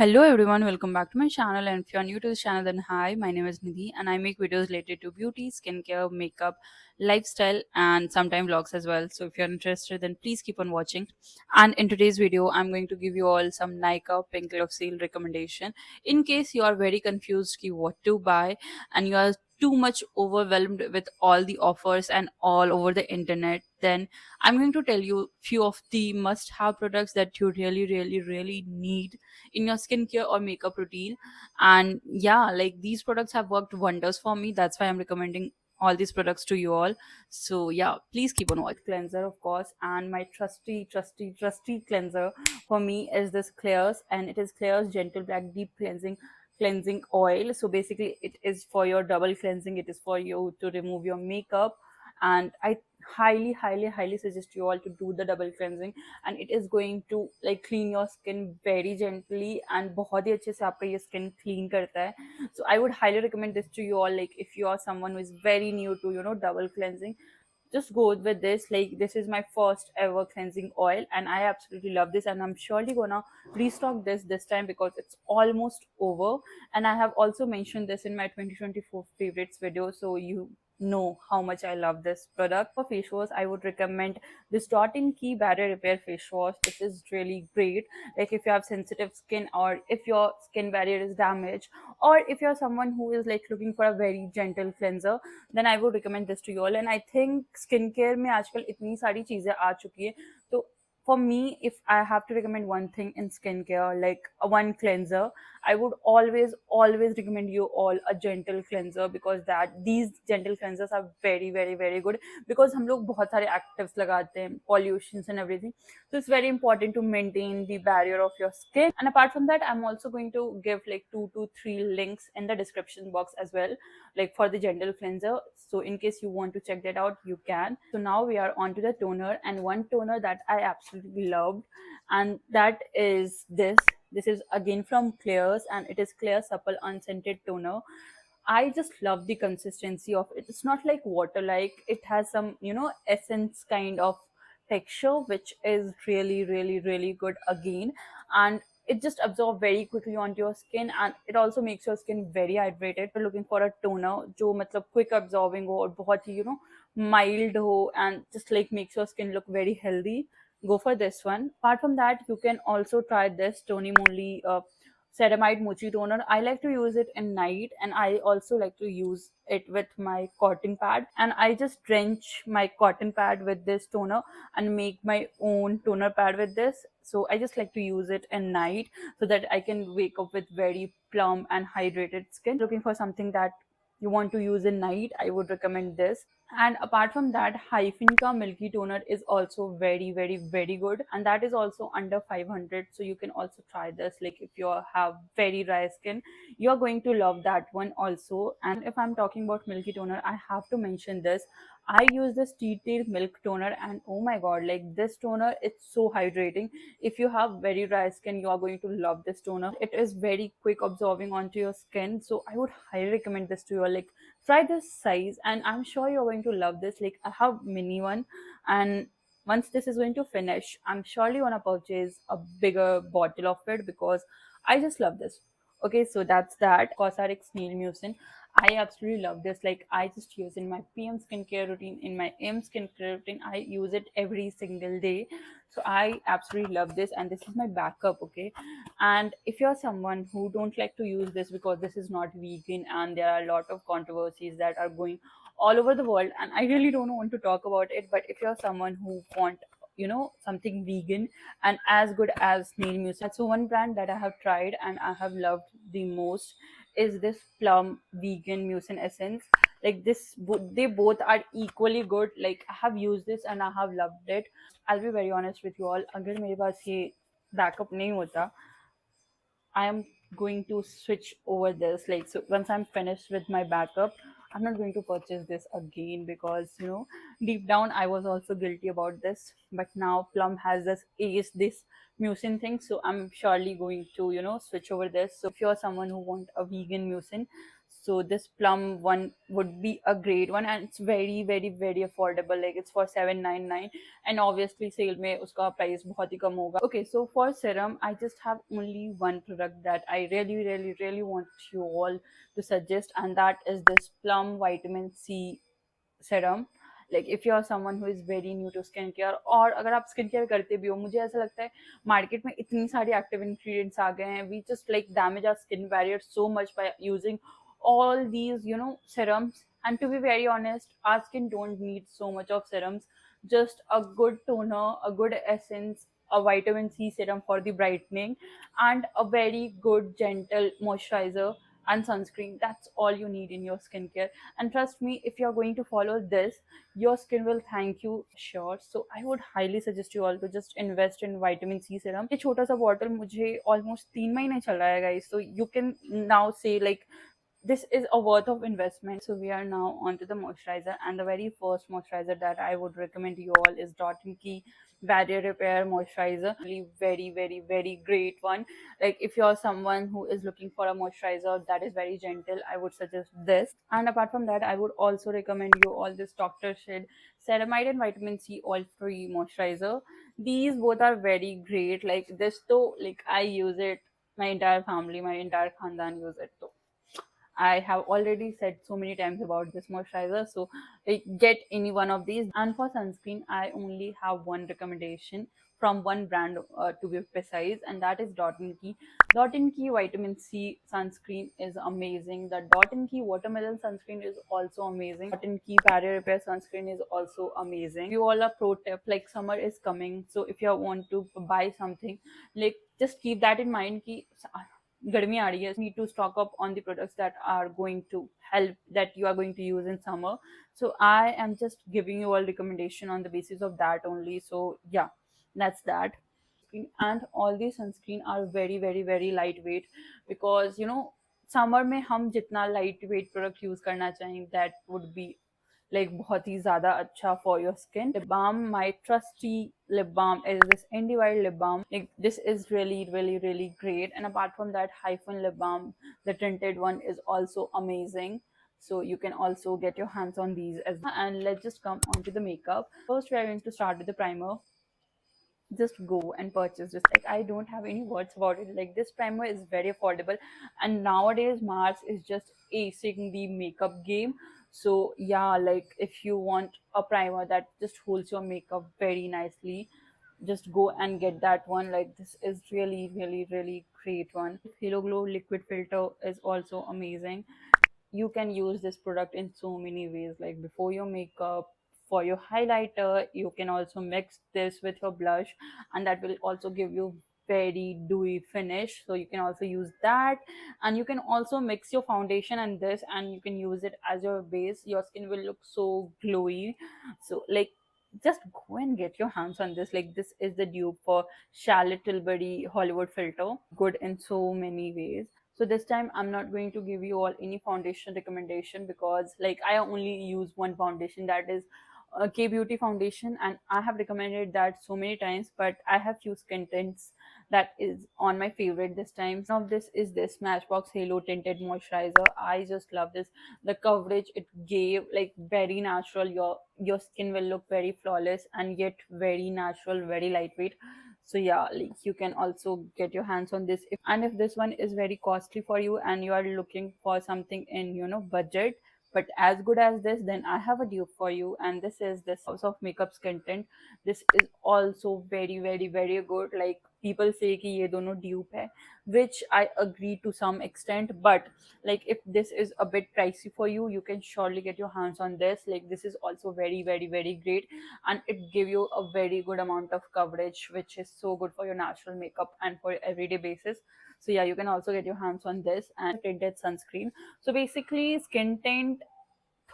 Hello everyone, welcome back to my channel. And if you're new to this channel, then hi, my name is Nidhi, and I make videos related to beauty, skincare, makeup, lifestyle, and sometimes vlogs as well. So if you're interested, then please keep on watching. And in today's video, I'm going to give you all some Nykaa Pink Love Sale recommendation in case you are very confused ki what to buy and you are too much overwhelmed with all the offers and all over the internet. Then I'm going to tell you few of the must-have products that you really need in your skincare or makeup routine. And yeah, like these products have worked wonders for me. That's why I'm recommending all these products to you all. So yeah, please keep on watching. Cleanser, of course, and my trusty cleanser for me is this Claire's, and it is Claire's Gentle Black Deep Cleansing Oil. So basically it is for your double cleansing, it is for you to remove your makeup. And I highly suggest you all to do the double cleansing, and it is going to like clean your skin very gently and बहुत ही अच्छे से आपका ये skin clean करता है. So I would highly recommend this to you all. Like if you are someone who is very new to double cleansing, just go with this. Like this is my first ever cleansing oil and I absolutely love this, and I'm surely gonna restock this time because it's almost over. And I have also mentioned this in my 2024 favorites video, so you know how much I love this product. For face wash, I would recommend this Dot in Key Barrier Repair face wash. This is really great. Like if you have sensitive skin, or if your skin barrier is damaged, or if you're someone who is like looking for a very gentle cleanser, then I would recommend this to you all. And I think skincare में आजकल इतनी सारी चीजें आ चुकी है, तो for me, if I have to recommend one thing in skincare, like one cleanser, I would always recommend you all a gentle cleanser, because that these gentle cleansers are very good. Because हम लोग बहुत सारे actives लगाते हैं, pollutions and everything, so it's very important to maintain the barrier of your skin. And apart from that, I'm also going to give like 2 to 3 links in the description box as well, like for the gentle cleanser. So in case you want to check that out, you can. So now we are on to the toner, and one toner that I absolutely loved, and that is this is again from Claire's, and it is Claire Supple Unscented Toner. I just love the consistency of it. It's not like water, like it has some essence kind of texture, which is really good again. And it just absorbs very quickly onto your skin, and it also makes your skin very hydrated. We're looking for a toner जो मतलब quick absorbing हो और बहुत ही mild ho, and just like makes your skin look very healthy, go for this one. Apart from that, you can also try this Tony Moly ceramide mochi toner. I like to use it in night, and I also like to use it with my cotton pad, and I just drench my cotton pad with this toner and make my own toner pad with this. So I just like to use it in night so that I can wake up with very plump and hydrated skin. Looking for something that you want to use in night, I would recommend this. And apart from that, Hyphen ka milky toner is also very good, and that is also under 500. So you can also try this. Like if you have very dry skin, you're going to love that one also. And if I'm talking about milky toner, I have to mention this. I use this Tea Tree Milk Toner, and oh my god, like this toner, it's so hydrating. If you have very dry skin, you are going to love this toner. It is very quick absorbing onto your skin, so I would highly recommend this to you. Like try this size, and I'm sure you're going to love this. Like I have mini one, and once this is going to finish, I'm surely gonna purchase a bigger bottle of it because I just love this. Okay, so that's that. Cosrx Snail Mucin. I absolutely love this. Like I just use in my PM skincare routine, in my M skincare routine. I use it every single day. So I absolutely love this, and this is my backup. Okay, and if you're someone who don't like to use this because this is not vegan and there are a lot of controversies that are going all over the world, and I really don't want to talk about it, but if you're someone who want something vegan and as good as Snail Mucin, so one brand that I have tried and I have loved the most is this Plum Vegan Mucin Essence. Like this, they both are equally good. Like I have used this and I have loved it. I'll be very honest with you all. अगर मेरे पास ये backup नहीं होता, I am going to switch over this. Like so, once I'm finished with my backup, I'm not going to purchase this again because deep down I was also guilty about this. But now Plum has this ace this mucin thing, so I'm surely going to switch over this. So if you're someone who want a vegan mucin, so this Plum one would be a great one, and it's very very very affordable. Like it's for 799, and obviously sale में उसका price बहुत ही कम होगा. Okay, so for serum, I just have only one product that I really really really want you all to suggest, and that is this Plum Vitamin C serum. Like if you are someone who is very new to skin care, और अगर आप skin care करते भी हो, मुझे ऐसा लगता है मार्केट में इतनी सारी एक्टिव इंग्रेडिएंट्स आ गए हैं, we just like damage our skin barrier so much by using all these serums. And to be very honest, our skin don't need so much of serums. Just a good toner, a good essence, a vitamin C serum for the brightening, and a very good gentle moisturizer and sunscreen. That's all you need in your skincare. And trust me, if you're going to follow this, your skin will thank you, sure. So I would highly suggest you all to just invest in vitamin C serum. ये छोटा सा bottle मुझे almost 3 महीने चल रहा है guys, so you can now say like this is a worth of investment. So we are now on to the moisturizer, and the very first moisturizer that I would recommend to you all is Dot and Key Barrier Repair Moisturizer. Really very very very great one. Like if you're someone who is looking for a moisturizer that is very gentle, I would suggest this. And apart from that, I would also recommend you all this Dr. Shid Ceramide and Vitamin C Oil Free Moisturizer. These both are very great. Like this though, like I use it, my entire family, my entire khandan use it though. I have already said so many times about this moisturizer, so get any one of these. And for sunscreen, I only have one recommendation from one brand to be precise, and that is Dot and Key. Dot and Key Vitamin C sunscreen is amazing. The Dot and Key Watermelon sunscreen is also amazing. Dot and Key Barrier Repair sunscreen is also amazing. You all are pro tip, like summer is coming, so if you want to buy something, like just keep that in mind. Ki गर्मी आ रही है, need to stock up on the products that are going to help, that you are going to use in summer. So I am just giving you all recommendation on the basis of that only. So yeah, that's that. And all these sunscreen are very very very lightweight, because summer में हम जितना lightweight product use करना चाहें, that would be like बहुत ही ज़्यादा अच्छा for your skin. Lip balm, my trusty lip balm is this Indie lip balm. Like this is really really really great. And apart from that, Hyphen lip balm, the tinted one, is also amazing. So you can also get your hands on these as well. And let's just come on to the makeup. First we are going to start with the primer. Just go and purchase this. Like I don't have any words about it. Like this primer is very affordable, and nowadays Mars is just acing the makeup game. So yeah, like if you want a primer that just holds your makeup very nicely, just go and get that one. Like this is really really really great one. Halo Glow liquid filter is also amazing. You can use this product in so many ways, like before your makeup, for your highlighter. You can also mix this with your blush, and that will also give you very dewy finish. So you can also use that, and you can also mix your foundation and this, and you can use it as your base. Your skin will look so glowy. So like just go and get your hands on this. Like this is the dupe for Charlotte Tilbury Hollywood filter, good in so many ways. So this time I'm not going to give you all any foundation recommendation, because like I only use one foundation, that is K Beauty foundation, and I have recommended that so many times, but I have few skin tints that is on my favorite this time. Some of this is this Smashbox Halo Tinted Moisturizer. I just love this. The coverage it gave, like very natural. Your skin will look very flawless and yet very natural, very lightweight. So yeah, like you can also get your hands on this. If this one is very costly for you and you are looking for something in budget but as good as this, then I have a dupe for you, and this is this House of Makeup Skin Tint. This is also very very very good. Like people say कि ये दोनों dupe है, which I agree to some extent, but like if this is a bit pricey for you, you can surely get your hands on this. Like this is also very very very great, and it give you a very good amount of coverage, which is so good for your natural makeup and for everyday basis. So yeah, you can also get your hands on this. And tinted sunscreen. So basically skin tint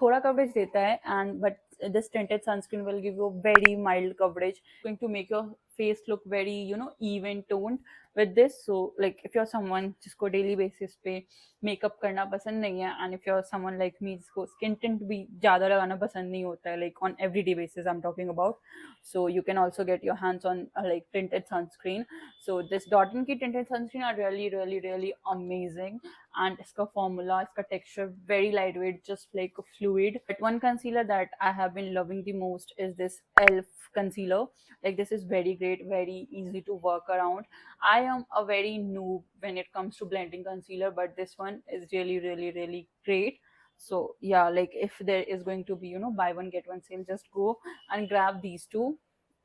थोड़ा coverage देता है, and but this tinted sunscreen will give you very mild coverage, going to make your face look very even toned. with this. So like if you're someone जिसको daily basis पे makeup करना पसंद नहीं है, and if you're someone like me जिसको skin tint भी ज़्यादा लगाना पसंद नहीं होता है, like on everyday basis I'm talking about, so you can also get your hands on like tinted sunscreen. So this Dot & Key tinted sunscreen are really really really amazing, and इसका formula, इसका texture very lightweight, just like a fluid. But one concealer that I have been loving the most is this ELF concealer. Like this is very great, very easy to work around. I am a very noob when it comes to blending concealer, but this one is really really really great. So yeah, like if there is going to be, buy one get one sale, just go and grab these two.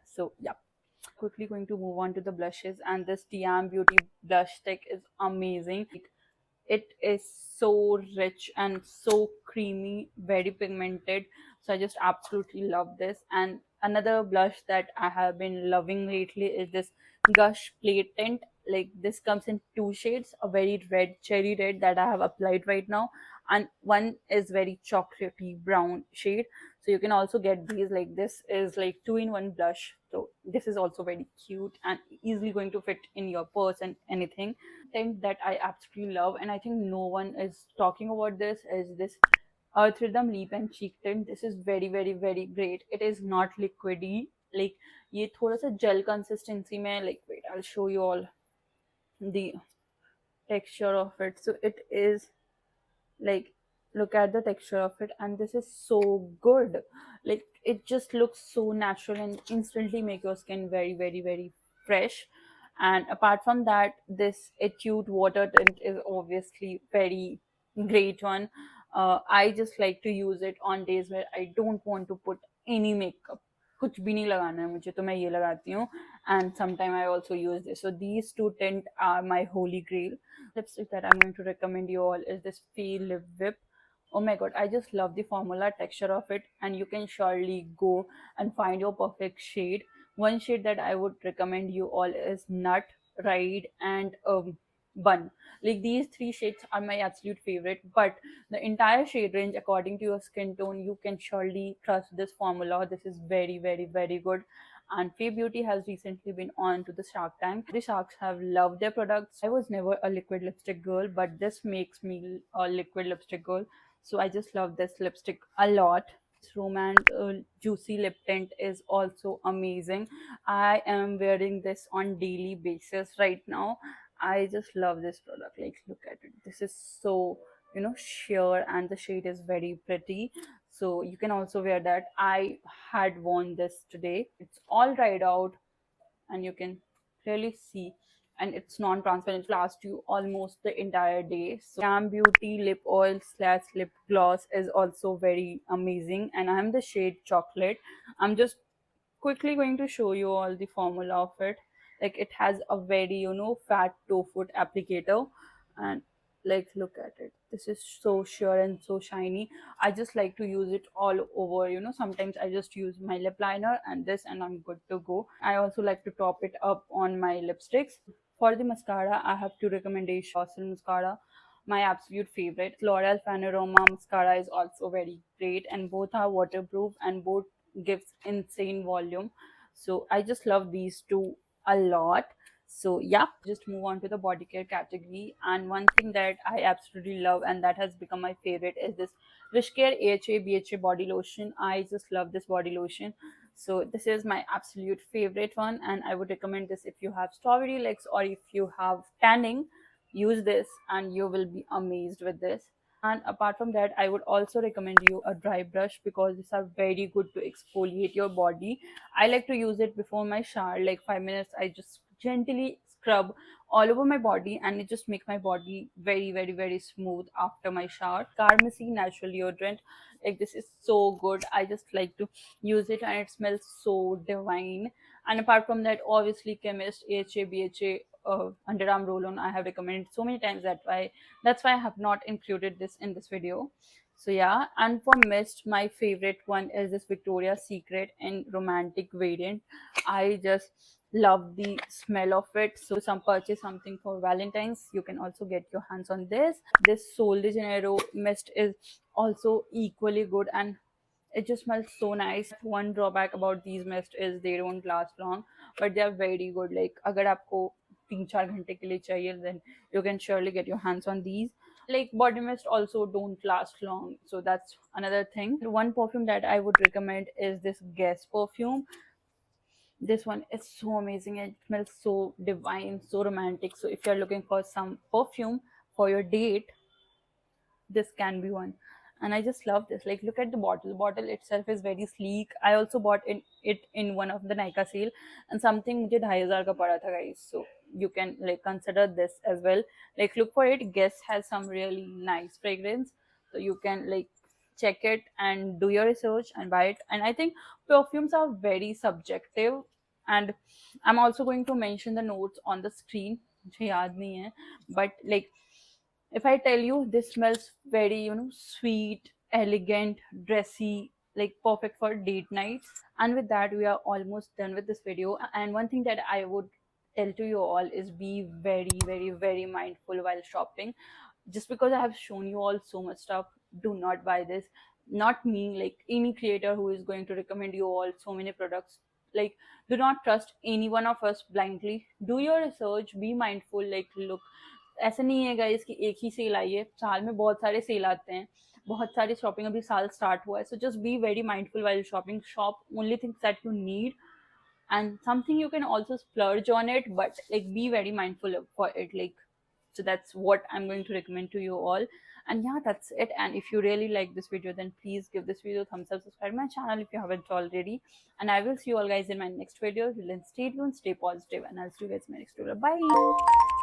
So yeah, quickly going to move on to the blushes, and this Tiam Beauty blush stick is amazing. It is so rich and so creamy, very pigmented. So I just absolutely love this. And another blush that I have been loving lately is this Gush Play Tint. Like this comes in two shades, a very red, cherry red that I have applied right now, and one is very chocolatey brown shade. So you can also get these, like this is like two-in-one blush. So this is also very cute and easily going to fit in your purse and anything. Tint that I absolutely love, and I think no one is talking about this, is this Earth Rhythm Leap and Cheek Tint. This is very very very great. It is not liquidy, like ये थोड़ा सा gel consistency में, like wait, I'll show you all the texture of it. So it is like, look at the texture of it, and this is so good. Like it just looks so natural and instantly make your skin very very very fresh. And apart from that, this Etude water tint is obviously very great one. I just like to use it on days where I don't want to put any makeup, कुछ भी नहीं लगाना है मुझे, तो मैं ये लगाती हूँ. And sometime I also use this. So these two tint are my holy grail. Lipstick that I'm going to recommend you all is this Feel Lip Whip. Oh my god, I just love the formula texture of it, and you can surely go and find your perfect shade. One shade that I would recommend you all is Nut, Ride, and Bun. Like these three shades are my absolute favorite, but the entire shade range according to your skin tone, you can surely trust this formula. This is very very very good. And Fae Beauty has recently been on to the Shark Tank. The sharks have loved their products. I was never a liquid lipstick girl, but this makes me a liquid lipstick girl. So I just love this lipstick a lot. This Romance Juicy Lip Tint is also amazing. I am wearing this on daily basis right now. I just love this product. Like look at it. This is so, sheer, and the shade is very pretty. So you can also wear that. I had worn this today. It's all dried out, and you can clearly see, and it's non-transparent. It lasts you almost the entire day. So Cam Beauty lip oil slash lip gloss is also very amazing, and I'm the shade chocolate. I'm just quickly going to show you all the formula of it. Like it has a very, fat toe foot applicator, and like look at it. This is so sheer and so shiny. I just like to use it all over. Sometimes I just use my lip liner and this, and I'm good to go. I also like to top it up on my lipsticks. For the mascara, I have two recommendations. Fossil mascara, my absolute favorite. L'Oreal Panorama mascara is also very great, and both are waterproof and both gives insane volume. So I just love these two a lot. So yeah, just move on to the body care category. And one thing that I absolutely love and that has become my favorite is this Wishcare AHA BHA body lotion. I just love this body lotion. So this is my absolute favorite one, and I would recommend this if you have strawberry legs or if you have tanning. Use this and you will be amazed with this. And apart from that, I would also recommend you a dry brush, because these are very good to exfoliate your body. I like to use it before my shower, like 5 minutes. I just gently scrub all over my body, and it just makes my body very, very, very smooth after my shower. Carmesy natural deodorant, like this is so good. I just like to use it, and it smells so divine. And apart from that, obviously, Chemist AHA BHA underarm roll-on I have recommended so many times, that's why I have not included this in this video. So yeah, and for mist, my favorite one is this Victoria's Secret in romantic variant. I just love the smell of it. So some purchase something for Valentine's, you can also get your hands on this. This Sol de Janeiro mist is also equally good, and it just smells so nice. One drawback about these mist is they don't last long, but they are very good. Like अगर आपको 3-4 घंटे के लिए चाहिए, then you can surely get your hands on these. Like body mist also don't last long, so that's another thing. One perfume that I would recommend is this Guess perfume. This one is so amazing. It smells so divine, so romantic. So if you're looking for some perfume for your date, this can be one. And I just love this. Like, look at the bottle. The bottle itself is very sleek. I also bought it in one of the Nika sale, and something मुझे 2,500 का पड़ा था guys. So you can like consider this as well. Like, look for it. Guess has some really nice fragrance, so you can like check it and do your research and buy it. And I think perfumes are very subjective, and I'm also going to mention the notes on the screen. मुझे याद नहीं है, but like if I tell you this smells very, sweet, elegant, dressy, like perfect for date nights. And with that, we are almost done with this video. And one thing that I would tell to you all is be very, very, very mindful while shopping. Just because I have shown you all so much stuff, do not buy this. Not me, like any creator who is going to recommend you all so many products. Like, do not trust any one of us blindly. Do your research, be mindful, like, look. ऐसा नहीं है guys कि एक ही cell आई है, साल में बहुत सारे सेल आते हैं, बहुत सारी शॉपिंग अभी साल स्टार्ट हुआ है. So just be very mindful while shopping. Shop only things that you need, and something you can also splurge on it, but like be very mindful for it. Like, so that's what I'm going to recommend to you all. And yeah, that's it. And if you really like this video, then please give this video a thumbs up, subscribe my channel if you haven't already, and I will see you all guys in my next video. Till then, stay tuned, stay positive, and I'll see you guys in my next video. Bye.